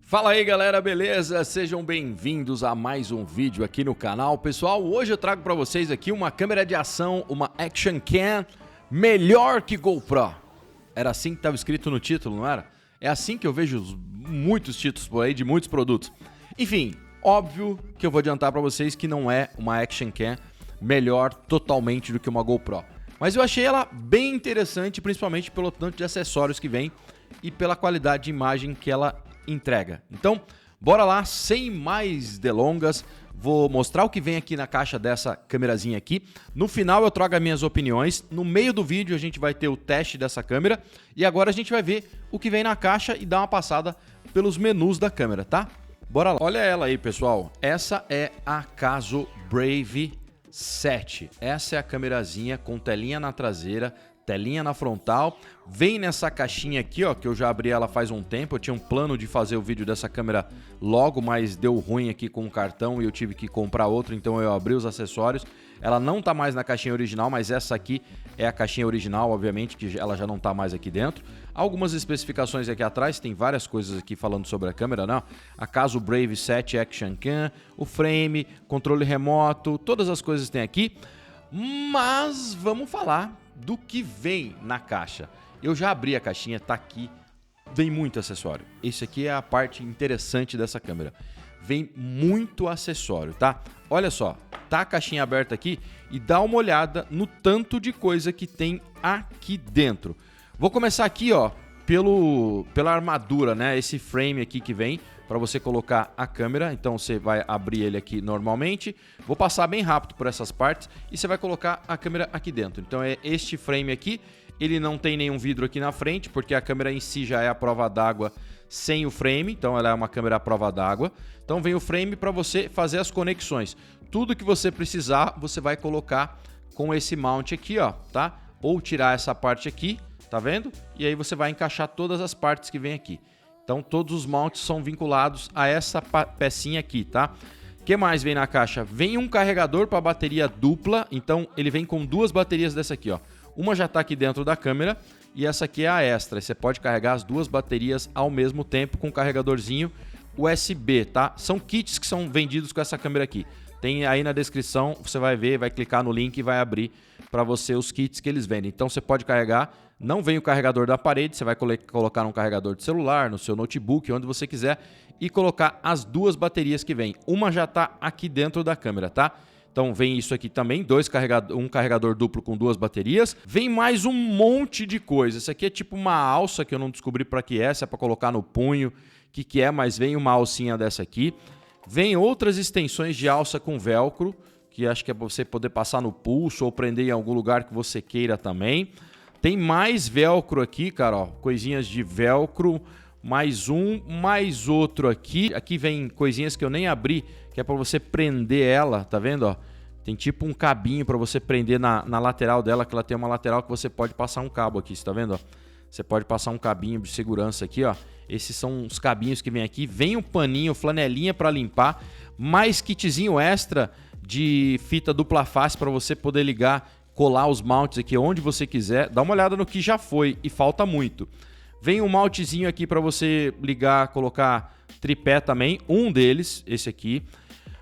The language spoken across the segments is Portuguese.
Fala aí galera, beleza? Sejam bem-vindos a mais um vídeo aqui no canal. Pessoal, hoje eu trago para vocês aqui uma câmera de ação, uma Action Cam melhor que GoPro. Era assim que estava escrito no título, não era? É assim que eu vejo muitos títulos por aí de muitos produtos. Enfim, óbvio que eu vou adiantar para vocês que não é uma Action Cam melhor totalmente do que uma GoPro. Mas eu achei ela bem interessante, principalmente pelo tanto de acessórios que vem e pela qualidade de imagem que ela entrega. Então, bora lá, sem mais delongas, vou mostrar o que vem aqui na caixa dessa câmerazinha aqui. No final eu trago as minhas opiniões, no meio do vídeo a gente vai ter o teste dessa câmera e agora a gente vai ver o que vem na caixa e dar uma passada pelos menus da câmera, tá? Bora lá. Olha ela aí, pessoal. Essa é a Caso Brave 7. Essa é a câmerazinha com telinha na traseira, telinha na frontal, vem nessa caixinha aqui, ó, que eu já abri ela faz um tempo. Eu tinha um plano de fazer o vídeo dessa câmera logo, mas deu ruim aqui com o cartão e eu tive que comprar outro, então eu abri os acessórios. Ela não tá mais na caixinha original, mas essa aqui é a caixinha original, obviamente, que ela já não tá mais aqui dentro. Algumas especificações aqui atrás, tem várias coisas aqui falando sobre a câmera, né? A Caso Brave 7 Action Cam, o frame, controle remoto, todas as coisas tem aqui. Mas vamos falar do que vem na caixa. Eu já abri a caixinha, tá aqui, vem muito acessório. Esse aqui é a parte interessante dessa câmera. Vem muito acessório, tá? Olha só, tá a caixinha aberta aqui e dá uma olhada no tanto de coisa que tem aqui dentro. Vou começar aqui, ó, pela armadura, né? Esse frame aqui que vem para você colocar a câmera. Então você vai abrir ele aqui normalmente. Vou passar bem rápido por essas partes e você vai colocar a câmera aqui dentro. Então é este frame aqui. Ele não tem nenhum vidro aqui na frente, porque a câmera em si já é a prova d'água sem o frame. Então ela é uma câmera à prova d'água. Então vem o frame para você fazer as conexões. Tudo que você precisar, você vai colocar com esse mount aqui, ó, tá? Ou tirar essa parte aqui, tá vendo? E aí você vai encaixar todas as partes que vem aqui. Então todos os mounts são vinculados a essa pecinha aqui, tá? O que mais vem na caixa? Vem um carregador para bateria dupla, então ele vem com duas baterias dessa aqui, ó. Uma já está aqui dentro da câmera e essa aqui é a extra. Você pode carregar as duas baterias ao mesmo tempo com um carregadorzinho USB, tá? São kits que são vendidos com essa câmera aqui. Tem aí na descrição, você vai ver, vai clicar no link e vai abrir para você os kits que eles vendem. Então você pode carregar, não vem o carregador da parede, você vai colocar um carregador de celular, no seu notebook, onde você quiser, e colocar as duas baterias que vem. Uma já está aqui dentro da câmera, tá? Então vem isso aqui também, um carregador duplo com duas baterias. Vem mais um monte de coisa. Isso aqui é tipo uma alça que eu não descobri para que é, se é para colocar no punho, o que é, mas vem uma alcinha dessa aqui. Vem outras extensões de alça com velcro, que acho que é para você poder passar no pulso ou prender em algum lugar que você queira também. Tem mais velcro aqui, cara, ó, coisinhas de velcro, mais um, mais outro aqui. Aqui vem coisinhas que eu nem abri, que é para você prender ela, tá vendo, ó? Tem tipo um cabinho para você prender na lateral dela, que ela tem uma lateral que você pode passar um cabo aqui, você tá vendo, ó? Você pode passar um cabinho de segurança aqui, ó. Esses são os cabinhos que vem aqui. Vem um paninho, flanelinha para limpar, mais kitzinho extra de fita dupla face para você poder ligar, colar os mounts aqui onde você quiser. Dá uma olhada no que já foi e falta muito. Vem um mountzinho aqui para você ligar, colocar tripé também, um deles, esse aqui.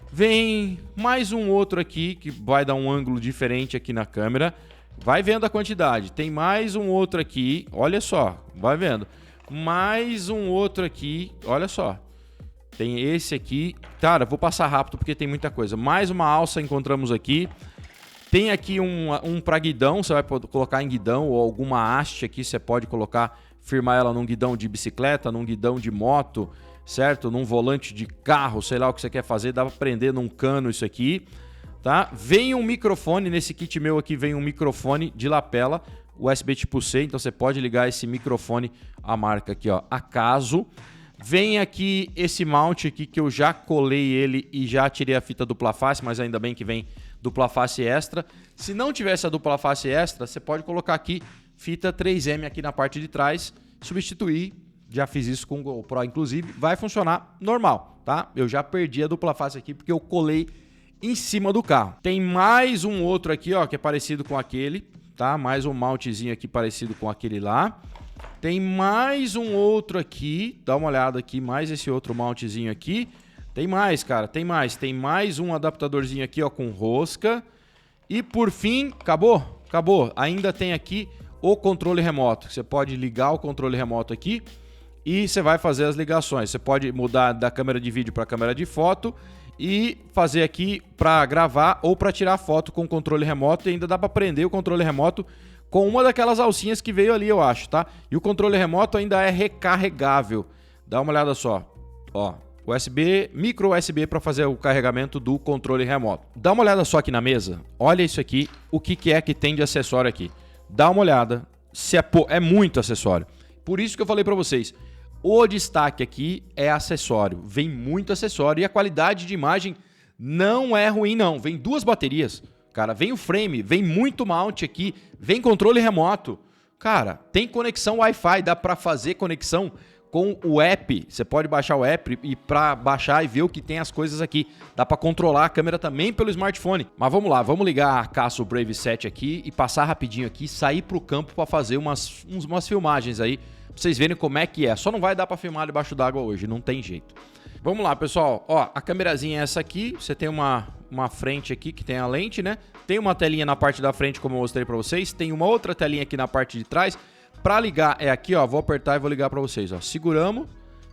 Vem mais um outro aqui que vai dar um ângulo diferente aqui na câmera. Vai vendo a quantidade. Tem mais um outro aqui, olha só, vai vendo. Mais um outro aqui, olha só. Tem esse aqui. Cara, vou passar rápido porque tem muita coisa. Mais uma alça encontramos aqui. Tem aqui um para guidão, você vai colocar em guidão ou alguma haste aqui, você pode colocar, firmar ela num guidão de bicicleta, num guidão de moto, certo? Num volante de carro, sei lá o que você quer fazer, dá para prender num cano isso aqui, tá? Vem um microfone, nesse kit meu aqui vem um microfone de lapela, USB tipo C, então você pode ligar esse microfone, a marca aqui, ó, a Caso. Vem aqui esse mount aqui que eu já colei ele e já tirei a fita dupla face, mas ainda bem que vem dupla face extra. Se não tivesse a dupla face extra, você pode colocar aqui fita 3M aqui na parte de trás, substituir. Já fiz isso com o GoPro, inclusive, vai funcionar normal, tá? Eu já perdi a dupla face aqui porque eu colei em cima do carro. Tem mais um outro aqui, ó, que é parecido com aquele, tá? Mais um mountzinho aqui parecido com aquele lá. Tem mais um outro aqui, dá uma olhada aqui, mais esse outro mountzinho aqui. Tem mais, cara, tem mais. Tem mais um adaptadorzinho aqui, ó, com rosca. E por fim, acabou? Acabou. Ainda tem aqui o controle remoto. Você pode ligar o controle remoto aqui e você vai fazer as ligações. Você pode mudar da câmera de vídeo para a câmera de foto e fazer aqui para gravar ou para tirar foto com o controle remoto. E ainda dá para prender o controle remoto com uma daquelas alcinhas que veio ali, eu acho, tá? E o controle remoto ainda é recarregável. Dá uma olhada só. Ó, USB, micro USB para fazer o carregamento do controle remoto. Dá uma olhada só aqui na mesa. Olha isso aqui, o que é que tem de acessório aqui. Dá uma olhada. É muito acessório. Por isso que eu falei para vocês. O destaque aqui é acessório. Vem muito acessório e a qualidade de imagem não é ruim, não. Vem 2 baterias. Cara, vem o frame, vem muito mount aqui, vem controle remoto. Cara, tem conexão Wi-Fi, dá para fazer conexão com o app. Você pode baixar o app e para baixar e ver o que tem as coisas aqui. Dá para controlar a câmera também pelo smartphone. Mas vamos lá, vamos ligar a Casio Brave 7 aqui e passar rapidinho aqui, sair para o campo para fazer umas filmagens aí, pra vocês verem como é que é. Só não vai dar para filmar debaixo d'água hoje, não tem jeito. Vamos lá, pessoal. Ó, a câmerazinha é essa aqui. Você tem uma frente aqui que tem a lente, né? Tem uma telinha na parte da frente, como eu mostrei para vocês. Tem uma outra telinha aqui na parte de trás. Para ligar é aqui, ó. Vou apertar e vou ligar para vocês, ó. Seguramos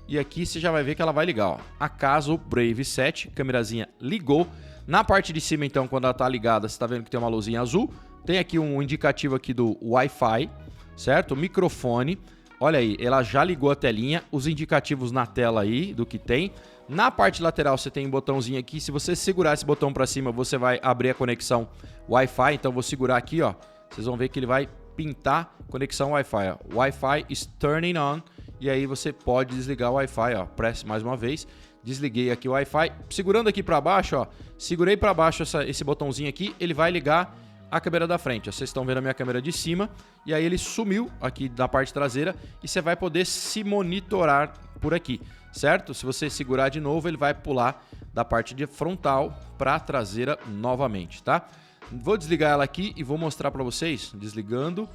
e aqui você já vai ver que ela vai ligar, ó. A Casio Brave 7, câmerazinha ligou. Na parte de cima, então, quando ela tá ligada, você tá vendo que tem uma luzinha azul. Tem aqui um indicativo aqui do Wi-Fi, certo? O microfone. Olha aí, ela já ligou a telinha, os indicativos na tela aí do que tem. Na parte lateral você tem um botãozinho aqui, se você segurar esse botão para cima, você vai abrir a conexão Wi-Fi. Então vou segurar aqui, ó. Vocês vão ver que ele vai pintar conexão Wi-Fi, ó. Wi-Fi is turning on. E aí você pode desligar o Wi-Fi, ó. Presse mais uma vez. Desliguei aqui o Wi-Fi. Segurando aqui para baixo, ó. Segurei para baixo esse botãozinho aqui, ele vai ligar a câmera da frente. Vocês estão vendo a minha câmera de cima e aí ele sumiu aqui na parte traseira e você vai poder se monitorar por aqui, certo? Se você segurar de novo, ele vai pular da parte de frontal para a traseira novamente, tá? Vou desligar ela aqui e vou mostrar para vocês, desligando.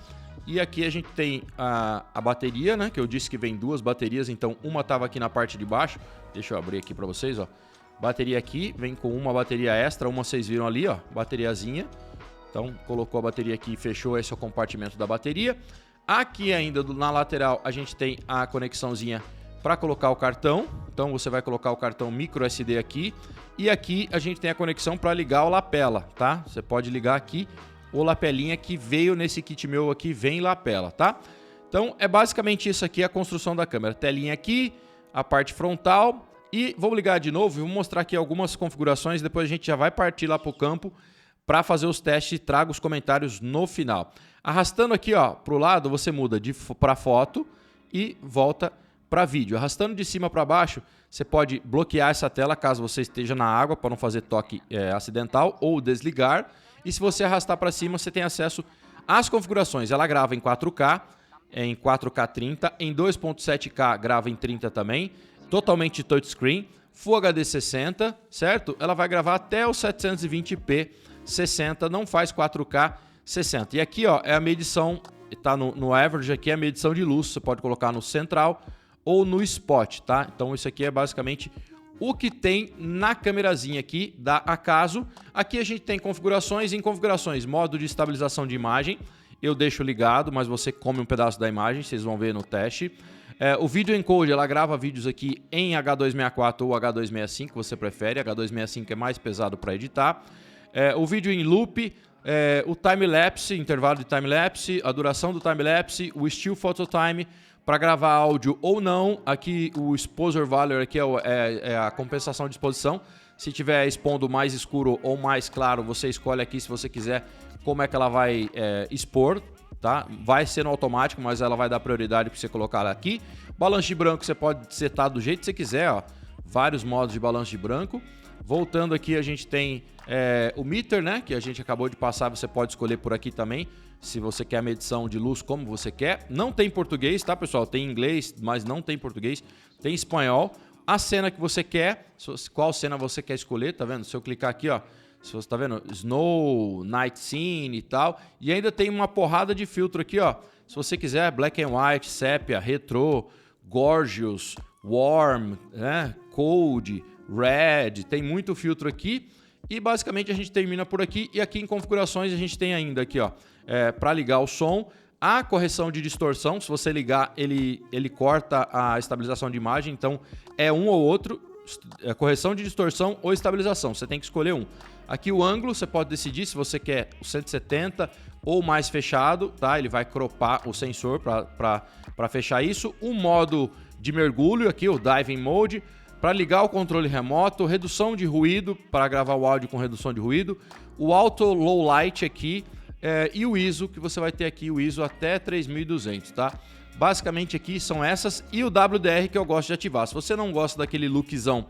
E aqui a gente tem a bateria, né? Que eu disse que vem 2 baterias, então uma estava aqui na parte de baixo. Deixa eu abrir aqui para vocês, ó. Bateria aqui, vem com uma bateria extra, uma vocês viram ali, ó, bateriazinha. Então, colocou a bateria aqui e fechou esse é o compartimento da bateria. Aqui ainda na lateral a gente tem a conexãozinha para colocar o cartão. Então, você vai colocar o cartão micro SD aqui. E aqui a gente tem a conexão para ligar o lapela, tá? Você pode ligar aqui o lapelinha que veio nesse kit meu aqui, vem lapela, tá? Então, é basicamente isso aqui a construção da câmera. Telinha aqui, a parte frontal. E vou ligar de novo e vou mostrar aqui algumas configurações. Depois a gente já vai partir lá para o campo para fazer os testes e trago os comentários no final. Arrastando aqui, ó, para o lado, você muda para foto e volta para vídeo. Arrastando de cima para baixo, você pode bloquear essa tela caso você esteja na água para não fazer toque acidental ou desligar. E se você arrastar para cima, você tem acesso às configurações. Ela grava em 4K, em 4K 30, em 2.7K grava em 30 também, totalmente touchscreen, Full HD 60, certo? Ela vai gravar até o 720p 60, não faz 4K 60. E aqui, ó, é a medição, tá no average aqui, é a medição de luz. Você pode colocar no central ou no spot, tá? Então isso aqui é basicamente o que tem na câmerazinha aqui da Casio. Aqui a gente tem configurações, em configurações, modo de estabilização de imagem. Eu deixo ligado, mas você come um pedaço da imagem, vocês vão ver no teste. O Video Encode, ela grava vídeos aqui em H264 ou H265, você prefere. H265 é mais pesado para editar. O vídeo em loop, o time-lapse, intervalo de time-lapse, a duração do time-lapse, o Still Photo Time para gravar áudio ou não. Aqui o Exposure Value aqui é a compensação de exposição. Se tiver expondo mais escuro ou mais claro, você escolhe aqui se você quiser como é que ela vai expor. Tá? Vai ser no automático, mas ela vai dar prioridade para você colocar ela aqui. Balanço de branco você pode setar do jeito que você quiser, ó. Vários modos de balanço de branco. Voltando aqui, a gente tem o meter, né? Que a gente acabou de passar, você pode escolher por aqui também, se você quer a medição de luz como você quer. Não tem português, tá, pessoal? Tem inglês, mas não tem português. Tem espanhol. A cena que você quer, qual cena você quer escolher, tá vendo? Se eu clicar aqui, ó, se você tá vendo, Snow, Night Scene e tal. E ainda tem uma porrada de filtro aqui, ó. Se você quiser Black and White, Sepia, Retro, Gorgeous, Warm, né? Cold, Red, tem muito filtro aqui. E basicamente a gente termina por aqui. E aqui em configurações a gente tem ainda aqui, ó, para ligar o som, a correção de distorção. Se você ligar, ele corta a estabilização de imagem. Então é um ou outro, correção de distorção ou estabilização. Você tem que escolher um. Aqui o ângulo, você pode decidir se você quer o 170 ou mais fechado, tá? Ele vai cropar o sensor para fechar isso. O modo de mergulho, aqui o Diving Mode. Para ligar o controle remoto, redução de ruído, para gravar o áudio com redução de ruído, o Auto Low Light aqui e o ISO, que você vai ter aqui o ISO até 3200, tá? Basicamente aqui são essas e o WDR que eu gosto de ativar. Se você não gosta daquele lookzão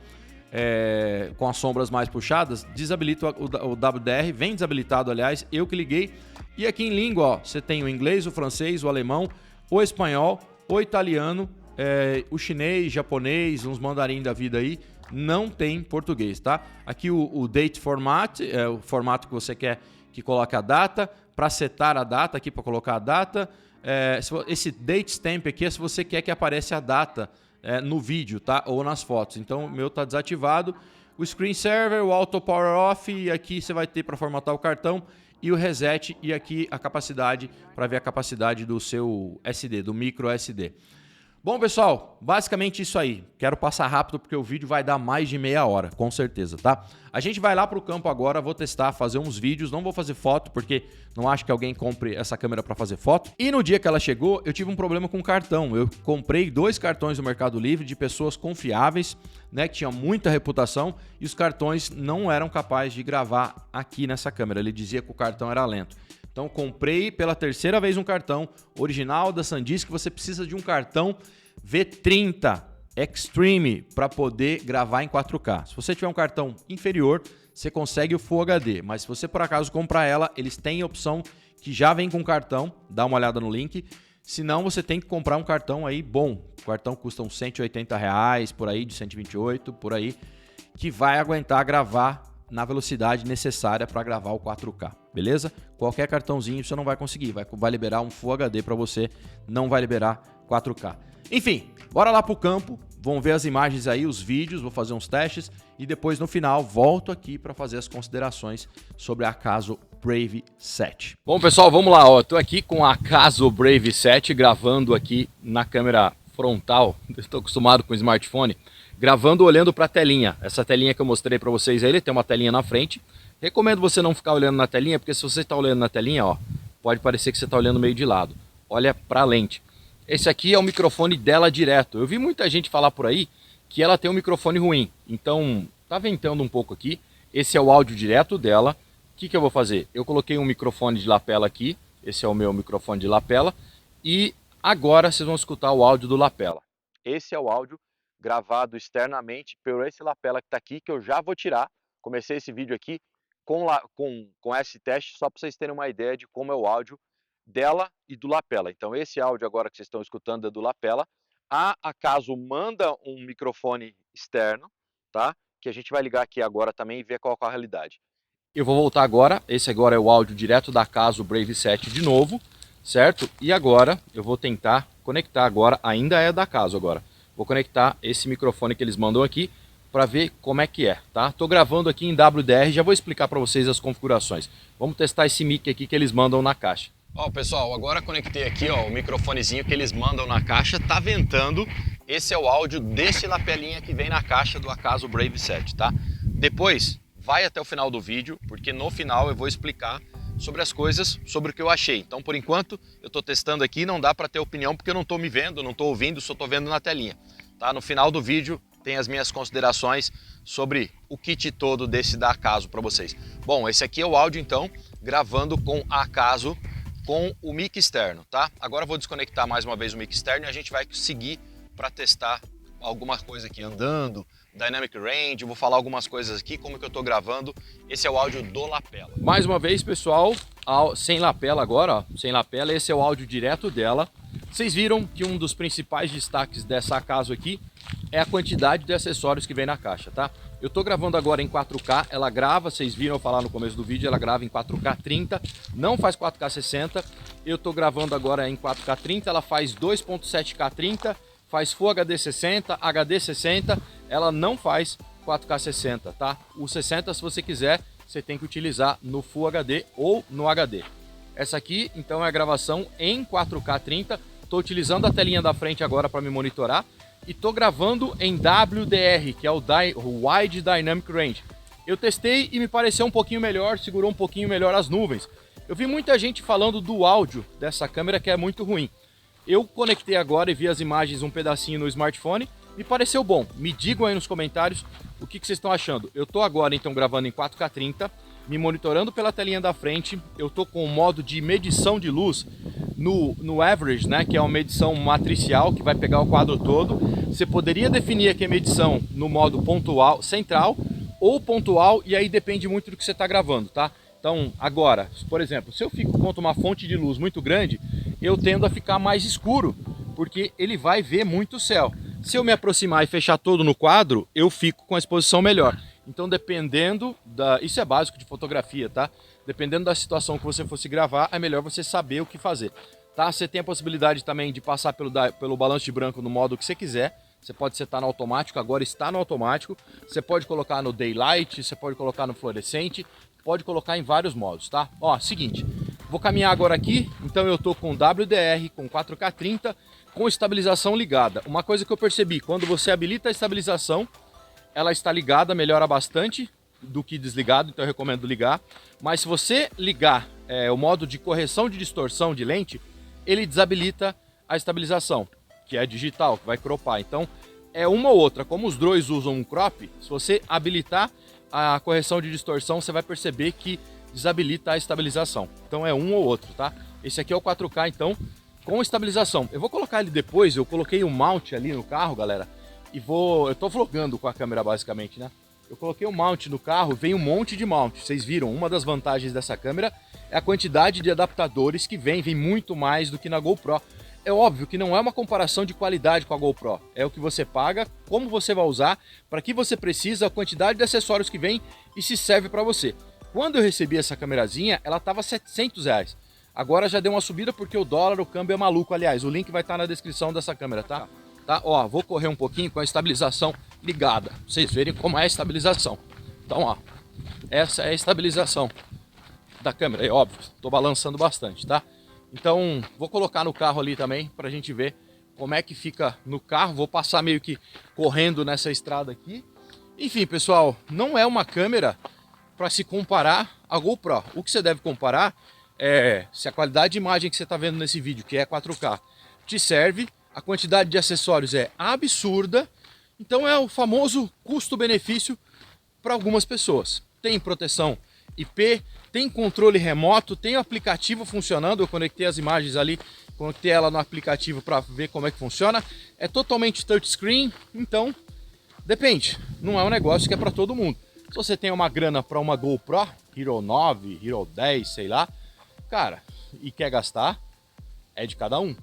com as sombras mais puxadas, desabilita o WDR, vem desabilitado aliás, eu que liguei. E aqui em língua, ó, você tem o inglês, o francês, o alemão, o espanhol, o italiano, o chinês, japonês, uns mandarim da vida aí, não tem português, tá? Aqui o date format, o formato que você quer que coloque a data, para setar a data aqui, para colocar a data. Esse date stamp aqui é se você quer que apareça a data no vídeo, tá? Ou nas fotos. Então o meu tá desativado. O screen saver, o auto power off, e aqui você vai ter para formatar o cartão. E o reset, e aqui a capacidade, para ver a capacidade do seu SD, do micro SD. Bom, pessoal, basicamente isso aí. Quero passar rápido porque o vídeo vai dar mais de meia hora, com certeza, tá? A gente vai lá pro campo agora, vou testar, fazer uns vídeos. Não vou fazer foto porque não acho que alguém compre essa câmera para fazer foto. E no dia que ela chegou, eu tive um problema com o cartão. Eu comprei 2 cartões no Mercado Livre de pessoas confiáveis, né, que tinham muita reputação, e os cartões não eram capazes de gravar aqui nessa câmera. Ele dizia que o cartão era lento. Então comprei pela terceira vez um cartão original da SanDisk, que você precisa de um cartão V30 Extreme para poder gravar em 4K. Se você tiver um cartão inferior, você consegue o Full HD, mas se você por acaso comprar ela, eles têm a opção que já vem com cartão, dá uma olhada no link. Senão você tem que comprar um cartão aí bom. O cartão custa uns R$180, por aí, de 128, por aí, que vai aguentar gravar na velocidade necessária para gravar o 4K, beleza? Qualquer cartãozinho você não vai conseguir, vai liberar um Full HD para você, não vai liberar 4K. Enfim, bora lá pro campo, vão ver as imagens aí, os vídeos, vou fazer uns testes e depois no final volto aqui para fazer as considerações sobre a Acaso Brave 7. Bom, pessoal, vamos lá, ó, tô aqui com a Acaso Brave 7 gravando aqui na câmera frontal, estou acostumado com o smartphone, gravando olhando para a telinha. Essa telinha que eu mostrei para vocês aí, ele tem uma telinha na frente. Recomendo você não ficar olhando na telinha, porque se você está olhando na telinha, ó, pode parecer que você está olhando meio de lado. Olha para a lente. Esse aqui é o microfone dela direto. Eu vi muita gente falar por aí que ela tem um microfone ruim. Então, tá ventando um pouco aqui. Esse é o áudio direto dela. O que eu vou fazer? Eu coloquei um microfone de lapela aqui. Esse é o meu microfone de lapela. E agora vocês vão escutar o áudio do lapela. Esse é o áudio gravado externamente por esse lapela que está aqui, que eu já vou tirar. Comecei esse vídeo aqui com esse teste, só para vocês terem uma ideia de como é o áudio dela e do lapela. Então esse áudio agora que vocês estão escutando é do lapela. A Acaso manda um microfone externo, tá? Que a gente vai ligar aqui agora também e ver qual é a realidade. Eu vou voltar agora, esse agora é o áudio direto da Acaso Brave 7 de novo, certo? E agora eu vou tentar conectar agora, ainda é da Acaso agora. Vou conectar esse microfone que eles mandam aqui para ver como é que é, tá? Tô gravando aqui em WDR, já vou explicar para vocês as configurações. Vamos testar esse mic aqui que eles mandam na caixa. Ó, pessoal, agora conectei aqui, ó, o microfonezinho que eles mandam na caixa, tá ventando. Esse é o áudio desse lapelinha que vem na caixa do Acaso Brave 7, tá? Depois, vai até o final do vídeo, porque no final eu vou explicar sobre as coisas, sobre o que eu achei. Então, por enquanto, eu tô testando aqui, não dá para ter opinião porque eu não tô me vendo, não tô ouvindo, só tô vendo na telinha, tá? No final do vídeo tem as minhas considerações sobre o kit todo desse da Acaso para vocês. Bom, esse aqui é o áudio então, gravando com a Acaso com o mic externo, tá? Agora eu vou desconectar mais uma vez o mic externo e a gente vai seguir para testar alguma coisa aqui, andando, Dynamic Range, vou falar algumas coisas aqui, como que eu tô gravando. Esse é o áudio do lapela. Mais uma vez, pessoal, sem lapela agora, ó, sem lapela, esse é o áudio direto dela. Vocês viram que um dos principais destaques dessa Acaso aqui é a quantidade de acessórios que vem na caixa, tá? Eu tô gravando agora em 4K, ela grava, vocês viram eu falar no começo do vídeo, ela grava em 4K 30, não faz 4K 60. Eu tô gravando agora em 4K 30, ela faz 2.7K 30, faz Full HD 60, HD 60, ela não faz 4K 60, tá? O 60, se você quiser, você tem que utilizar no Full HD ou no HD. Essa aqui, então, é a gravação em 4K 30. Tô utilizando a telinha da frente agora para me monitorar. E tô gravando em WDR, que é o Wide Dynamic Range. Eu testei e me pareceu um pouquinho melhor, segurou um pouquinho melhor as nuvens. Eu vi muita gente falando do áudio dessa câmera que é muito ruim. Eu conectei agora e vi as imagens um pedacinho no smartphone, me pareceu bom. Me digam aí nos comentários o que vocês estão achando. Eu tô agora então gravando em 4K 30, me monitorando pela telinha da frente. Eu tô com o modo de medição de luz no Average, né, que é uma medição matricial que vai pegar o quadro todo. Você poderia definir aqui a medição no modo pontual, central ou pontual, e aí depende muito do que você está gravando, tá? Então, agora, por exemplo, se eu fico contra uma fonte de luz muito grande, eu tendo a ficar mais escuro, porque ele vai ver muito o céu. Se eu me aproximar e fechar todo no quadro, eu fico com a exposição melhor. Então, dependendo da... Isso é básico de fotografia, tá? Dependendo da situação que você fosse gravar, é melhor você saber o que fazer, tá? Você tem a possibilidade também de passar pelo balanço de branco no modo que você quiser. Você pode setar no automático, agora está no automático. Você pode colocar no Daylight, você pode colocar no fluorescente, pode colocar em vários modos, tá? Ó, seguinte, vou caminhar agora aqui. Então eu tô com WDR, com 4K 30, com estabilização ligada. Uma coisa que eu percebi, quando você habilita a estabilização, ela está ligada, melhora bastante do que desligado, então eu recomendo ligar. Mas se você ligar o modo de correção de distorção de lente, ele desabilita a estabilização, que é digital, que vai cropar. Então é uma ou outra. Como os drones usam um crop, se você habilitar a correção de distorção, você vai perceber que desabilita a estabilização. Então é um ou outro, tá? Esse aqui é o 4K, então, com estabilização. Eu vou colocar ele depois, eu coloquei um mount ali no carro, galera, e eu tô vlogando com a câmera basicamente, né? Eu coloquei um mount no carro, vem um monte de mount. Vocês viram, uma das vantagens dessa câmera é a quantidade de adaptadores que vem muito mais do que na GoPro. É óbvio que não é uma comparação de qualidade com a GoPro, é o que você paga, como você vai usar, para que você precisa, a quantidade de acessórios que vem e se serve para você. Quando eu recebi essa câmerazinha, ela estava R$700. Agora já deu uma subida porque o dólar, o câmbio é maluco. Aliás, o link vai estar na descrição dessa câmera, tá? Ó, vou correr um pouquinho com a estabilização ligada, pra vocês verem como é a estabilização. Então, ó, essa é a estabilização da câmera, é óbvio, tô balançando bastante, tá? Então, vou colocar no carro ali também pra gente ver como é que fica no carro. Vou passar meio que correndo nessa estrada aqui. Enfim, pessoal, não é uma câmera para se comparar à GoPro. O que você deve comparar é se a qualidade de imagem que você está vendo nesse vídeo, que é 4K, te serve. A quantidade de acessórios é absurda. Então é o famoso custo-benefício para algumas pessoas. Tem proteção IP, tem controle remoto, tem o aplicativo funcionando. Eu conectei as imagens ali, conectei ela no aplicativo para ver como é que funciona. É totalmente touchscreen, então depende. Não é um negócio que é para todo mundo. Se você tem uma grana para uma GoPro, Hero 9, Hero 10, sei lá, cara, e quer gastar, é de cada um.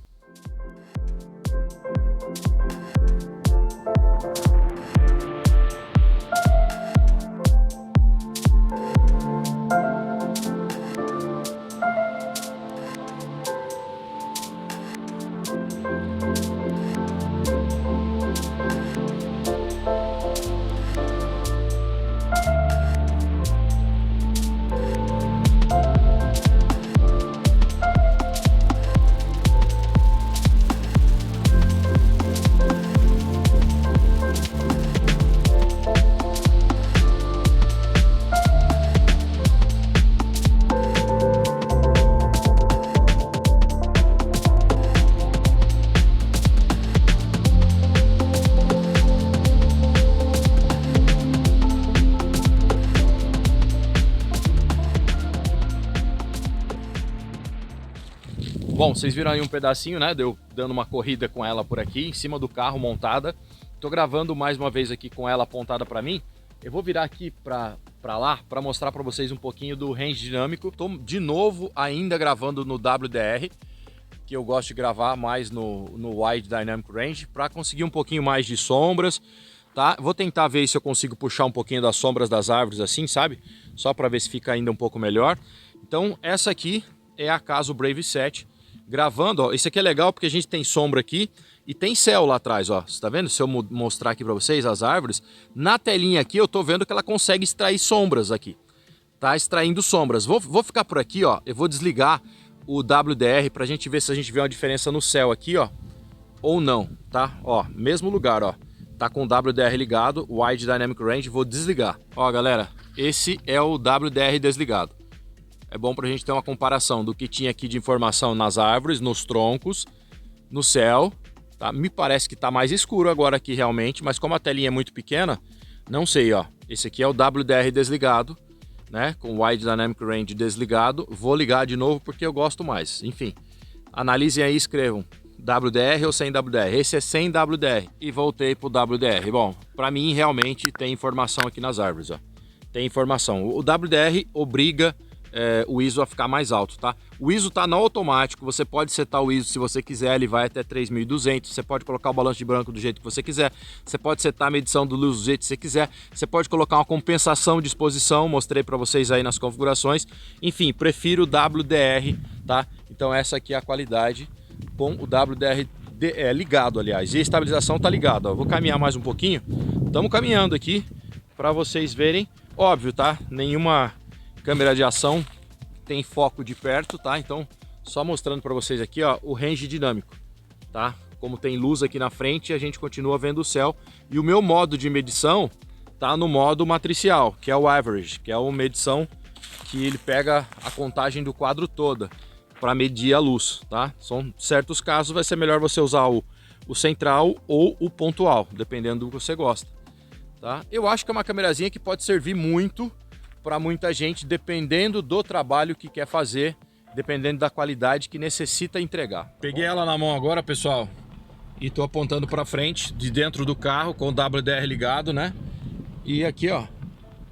Bom, vocês viram aí um pedacinho, né? Deu dando uma corrida com ela por aqui, em cima do carro, montada. Tô gravando mais uma vez aqui com ela apontada para mim. Eu vou virar aqui para lá para mostrar para vocês um pouquinho do range dinâmico. Tô de novo ainda gravando no WDR. que eu gosto de gravar mais no Wide Dynamic Range para conseguir um pouquinho mais de sombras, tá? Vou tentar ver se eu consigo puxar um pouquinho das sombras das árvores assim, sabe? Só para ver se fica ainda um pouco melhor. Então essa aqui é a Caso Brave 7 gravando, ó. Esse aqui é legal porque a gente tem sombra aqui e tem céu lá atrás, ó. Você tá vendo? Se eu mostrar aqui para vocês as árvores, na telinha aqui eu tô vendo que ela consegue extrair sombras aqui. Tá extraindo sombras. Vou ficar por aqui, ó. Eu vou desligar o WDR pra gente ver se a gente vê uma diferença no céu aqui, ó, ou não, tá? Ó, mesmo lugar, ó. Tá com o WDR ligado, Wide Dynamic Range, vou desligar. Ó, galera, esse é o WDR desligado. É bom pra gente ter uma comparação do que tinha aqui de informação nas árvores, nos troncos, no céu, tá? Me parece que tá mais escuro agora aqui realmente, mas como a telinha é muito pequena, não sei, ó. Esse aqui é o WDR desligado, né? Com o Wide Dynamic Range desligado. Vou ligar de novo porque eu gosto mais. Enfim, analisem aí e escrevam WDR ou sem WDR. Esse é sem WDR. E voltei pro WDR. Bom, pra mim realmente tem informação aqui nas árvores, ó. Tem informação. O WDR obriga o ISO a ficar mais alto, tá? O ISO tá no automático, você pode setar o ISO se você quiser, ele vai até 3200, você pode colocar o balanço de branco do jeito que você quiser, você pode setar a medição do luz do jeito que você quiser, você pode colocar uma compensação de exposição, mostrei para vocês aí nas configurações. Enfim, prefiro o WDR, tá? Então essa aqui é a qualidade com o WDR ligado, aliás, e a estabilização tá ligada, ó. Vou caminhar mais um pouquinho, estamos caminhando aqui para vocês verem, óbvio, tá? Nenhuma câmera de ação tem foco de perto, tá? Então, só mostrando para vocês aqui, ó, o range dinâmico, tá? Como tem luz aqui na frente, a gente continua vendo o céu. E o meu modo de medição tá no modo matricial, que é o average, que é uma medição que ele pega a contagem do quadro toda para medir a luz, tá? São certos casos, vai ser melhor você usar o central ou o pontual, dependendo do que você gosta, tá? Eu acho que é uma câmerazinha que pode servir muito para muita gente, dependendo do trabalho que quer fazer, dependendo da qualidade que necessita entregar. Peguei ela na mão agora, pessoal, e tô apontando para frente, de dentro do carro, com o WDR ligado, né? E aqui, ó,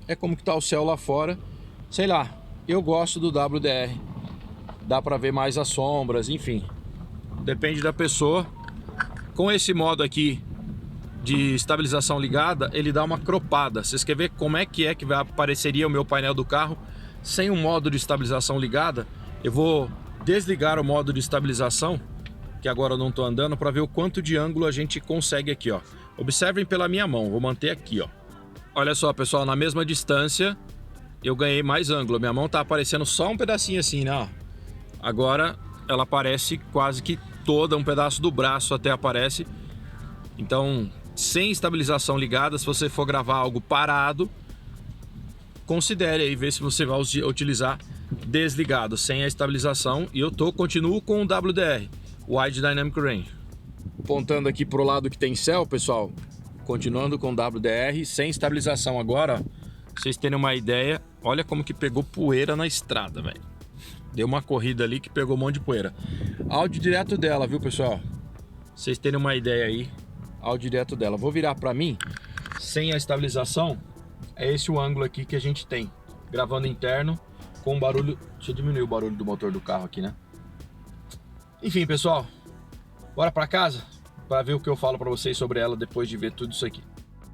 é como que tá o céu lá fora. Sei lá, eu gosto do WDR. Dá para ver mais as sombras, enfim. Depende da pessoa. Com esse modo aqui de estabilização ligada, ele dá uma cropada. Vocês querem ver como é que apareceria o meu painel do carro sem o modo de estabilização ligada? Eu vou desligar o modo de estabilização, que agora eu não estou andando, para ver o quanto de ângulo a gente consegue aqui, ó. Observem pela minha mão, vou manter aqui, ó. Olha só, pessoal, na mesma distância eu ganhei mais ângulo. Minha mão tá aparecendo só um pedacinho assim, né, ó. Agora ela aparece quase que toda, um pedaço do braço até aparece. Então, sem estabilização ligada, se você for gravar algo parado, considere aí ver se você vai utilizar desligado, sem a estabilização. E eu continuo com o WDR, Wide Dynamic Range. Apontando aqui pro lado que tem céu, pessoal, continuando com o WDR, sem estabilização agora, pra vocês terem uma ideia, olha como que pegou poeira na estrada, velho. Deu uma corrida ali que pegou um monte de poeira. Áudio direto dela, viu, pessoal? Pra vocês terem uma ideia aí, áudio direto dela. Vou virar para mim, sem a estabilização, é esse o ângulo aqui que a gente tem, gravando interno, com barulho. Deixa eu diminuir o barulho do motor do carro aqui, né? Enfim, pessoal, bora para casa para ver o que eu falo para vocês sobre ela depois de ver tudo isso aqui.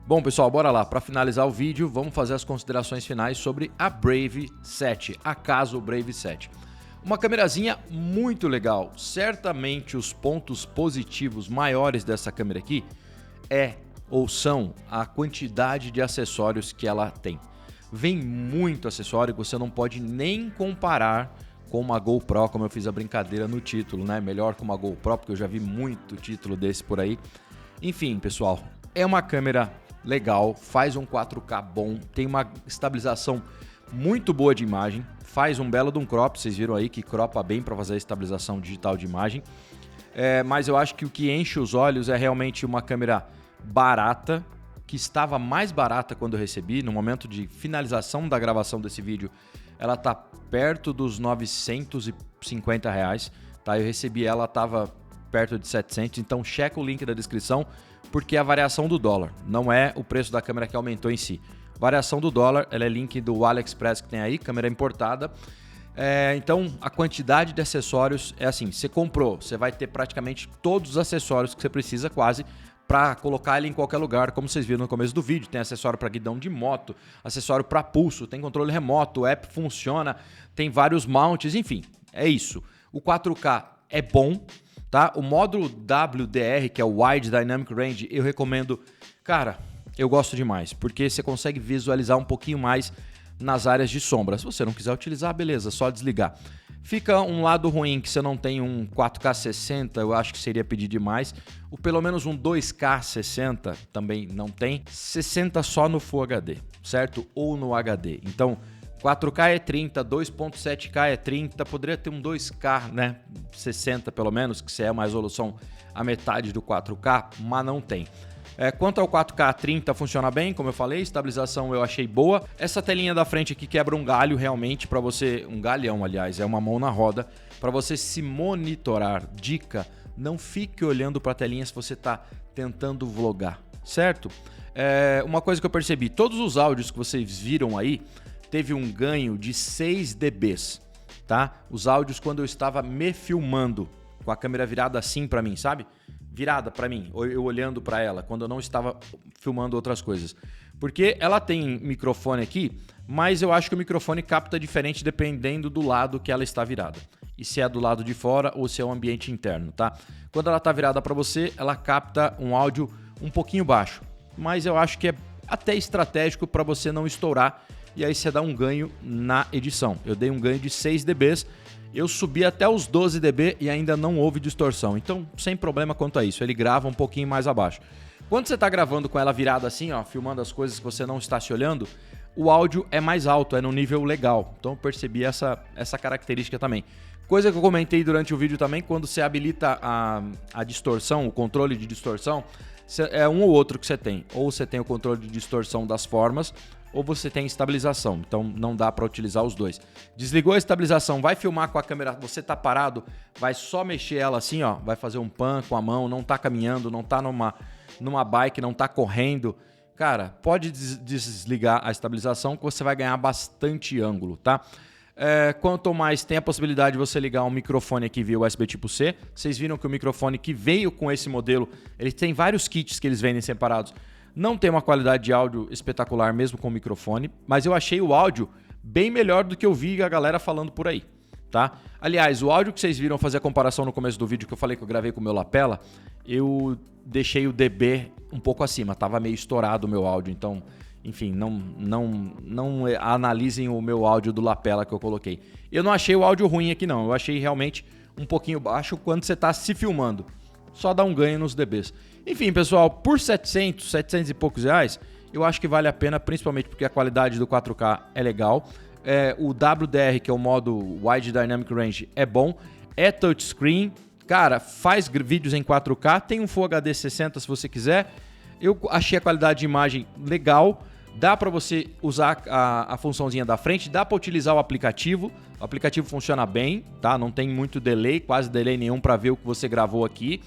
Bom, pessoal, bora lá. Para finalizar o vídeo, vamos fazer as considerações finais sobre a Brave 7, a Caso Brave 7. Uma câmerazinha muito legal. Certamente os pontos positivos maiores dessa câmera aqui são a quantidade de acessórios que ela tem. Vem muito acessório que você não pode nem comparar com uma GoPro, como eu fiz a brincadeira no título, né? Melhor que uma GoPro, porque eu já vi muito título desse por aí. Enfim, pessoal, é uma câmera legal, faz um 4K bom, tem uma estabilização muito boa de imagem, faz um belo de um crop, vocês viram aí que cropa bem para fazer a estabilização digital de imagem. Mas eu acho que o que enche os olhos é realmente uma câmera barata, que estava mais barata quando eu recebi. No momento de finalização da gravação desse vídeo, ela está perto dos R$950, tá? Eu recebi ela, estava perto de 700, então checa o link da descrição, porque é a variação do dólar, não é o preço da câmera que aumentou em si. Variação do dólar, ela é link do AliExpress que tem aí, câmera importada. Então, a quantidade de acessórios é assim, você comprou, você vai ter praticamente todos os acessórios que você precisa quase para colocar ele em qualquer lugar, como vocês viram no começo do vídeo. Tem acessório para guidão de moto, acessório para pulso, tem controle remoto, o app funciona, tem vários mounts, enfim, é isso. O 4K é bom, tá? O módulo WDR, que é o Wide Dynamic Range, eu recomendo, cara, eu gosto demais, porque você consegue visualizar um pouquinho mais nas áreas de sombra. Se você não quiser utilizar, beleza, só desligar. Fica um lado ruim que você não tem um 4K 60, eu acho que seria pedir demais. O pelo menos um 2K 60 também não tem. 60 só no Full HD, certo? Ou no HD. Então, 4K é 30, 2.7K é 30, poderia ter um 2K, né? 60 pelo menos, que é uma resolução a metade do 4K, mas não tem. Quanto ao 4K 30 funciona bem, como eu falei, estabilização eu achei boa. Essa telinha da frente aqui quebra um galho realmente para você, um galhão aliás, é uma mão na roda, para você se monitorar. Dica, não fique olhando para a telinha se você está tentando vlogar, certo? Uma coisa que eu percebi, todos os áudios que vocês viram aí, teve um ganho de 6 dBs, tá? Os áudios quando eu estava me filmando, com a câmera virada assim para mim, sabe? Virada para mim, eu olhando para ela, quando eu não estava filmando outras coisas. Porque ela tem microfone aqui, mas eu acho que o microfone capta diferente dependendo do lado que ela está virada. E se é do lado de fora ou se é o ambiente interno, tá? Quando ela está virada para você, ela capta um áudio um pouquinho baixo. Mas eu acho que é até estratégico para você não estourar e aí você dá um ganho na edição. Eu dei um ganho de 6 dBs. Eu subi até os 12 dB e ainda não houve distorção. Então, sem problema quanto a isso. Ele grava um pouquinho mais abaixo. Quando você está gravando com ela virada assim, ó, filmando as coisas que você não está se olhando, o áudio é mais alto, é no nível legal. Então, eu percebi essa característica também. Coisa que eu comentei durante o vídeo também, quando você habilita a distorção, o controle de distorção, é um ou outro que você tem. Ou você tem o controle de distorção das formas, ou você tem estabilização, então não dá para utilizar os dois. Desligou a estabilização, vai filmar com a câmera, você tá parado, vai só mexer ela assim, ó, vai fazer um pan com a mão, não tá caminhando, não tá numa bike, não tá correndo. Cara, pode desligar a estabilização que você vai ganhar bastante ângulo, tá? Quanto mais tem a possibilidade de você ligar um microfone aqui via USB tipo C. Vocês viram que o microfone que veio com esse modelo, ele tem vários kits que eles vendem separados. Não tem uma qualidade de áudio espetacular mesmo com o microfone, mas eu achei o áudio bem melhor do que eu vi a galera falando por aí, tá? Aliás, o áudio que vocês viram fazer a comparação no começo do vídeo que eu falei que eu gravei com o meu lapela, eu deixei o dB um pouco acima, tava meio estourado o meu áudio, então, enfim, não analisem o meu áudio do lapela que eu coloquei. Eu não achei o áudio ruim aqui não, eu achei realmente um pouquinho baixo quando você tá se filmando. Só dá um ganho nos dBs. Enfim, pessoal, por 700 e poucos reais, eu acho que vale a pena, principalmente porque a qualidade do 4K é legal. O WDR, que é o modo Wide Dynamic Range, é bom. É touchscreen. Cara, faz vídeos em 4K. Tem um Full HD 60 se você quiser. Eu achei a qualidade de imagem legal. Dá para você usar a funçãozinha da frente. Dá para utilizar o aplicativo. O aplicativo funciona bem, tá? Não tem muito delay, quase delay nenhum para ver o que você gravou aqui.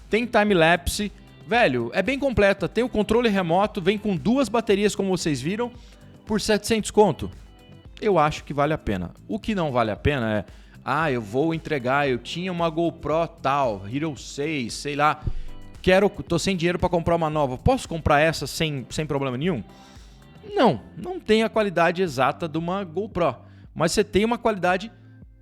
Tem time-lapse. Velho, é bem completa. Tem o controle remoto, vem com 2 baterias, como vocês viram, por 700 conto. Eu acho que vale a pena. O que não vale a pena é... eu vou entregar, eu tinha uma GoPro tal, Hero 6, sei lá. Tô sem dinheiro para comprar uma nova. Posso comprar essa sem problema nenhum? Não tem a qualidade exata de uma GoPro. Mas você tem uma qualidade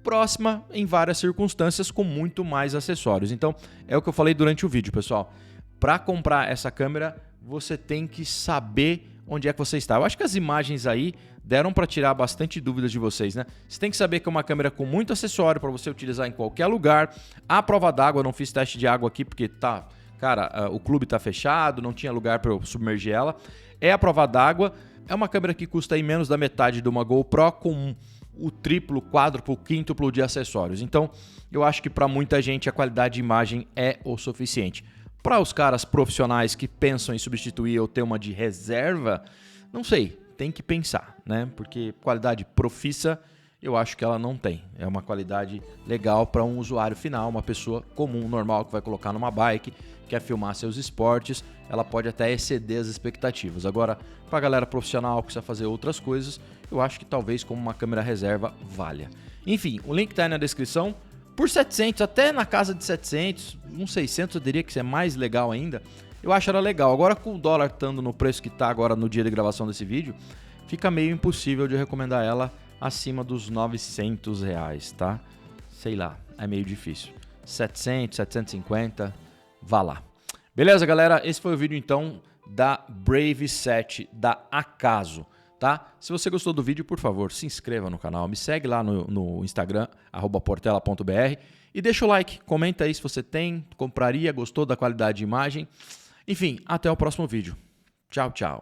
próxima em várias circunstâncias com muito mais acessórios. Então, é o que eu falei durante o vídeo, pessoal. Para comprar essa câmera, você tem que saber onde é que você está. Eu acho que as imagens aí deram para tirar bastante dúvidas de vocês, né? Você tem que saber que é uma câmera com muito acessório para você utilizar em qualquer lugar. A prova d'água, eu não fiz teste de água aqui porque tá, cara, o clube tá fechado, não tinha lugar para eu submergir ela. É a prova d'água. É uma câmera que custa aí menos da metade de uma GoPro com o triplo, quádruplo, quíntuplo de acessórios. Então, eu acho que para muita gente a qualidade de imagem é o suficiente. Para os caras profissionais que pensam em substituir ou ter uma de reserva, não sei, tem que pensar, né? Porque qualidade profissa eu acho que ela não tem. É uma qualidade legal para um usuário final, uma pessoa comum, normal, que vai colocar numa bike, quer filmar seus esportes, ela pode até exceder as expectativas. Agora, para a galera profissional que precisa fazer outras coisas, eu acho que talvez como uma câmera reserva valha. Enfim, o link está aí na descrição. Por 700, até na casa de 700, uns 600 eu diria que isso é mais legal ainda. Eu acho ela legal. Agora com o dólar estando no preço que está agora no dia de gravação desse vídeo, fica meio impossível de recomendar ela acima dos R$900, tá? Sei lá, é meio difícil. 700, 750, vá lá. Beleza, galera? Esse foi o vídeo então da Brave 7 da Akazo. Tá? Se você gostou do vídeo, por favor, se inscreva no canal, me segue lá no Instagram, @portela.br, e deixa o like, comenta aí se você tem, compraria, gostou da qualidade de imagem. Enfim, até o próximo vídeo. Tchau, tchau.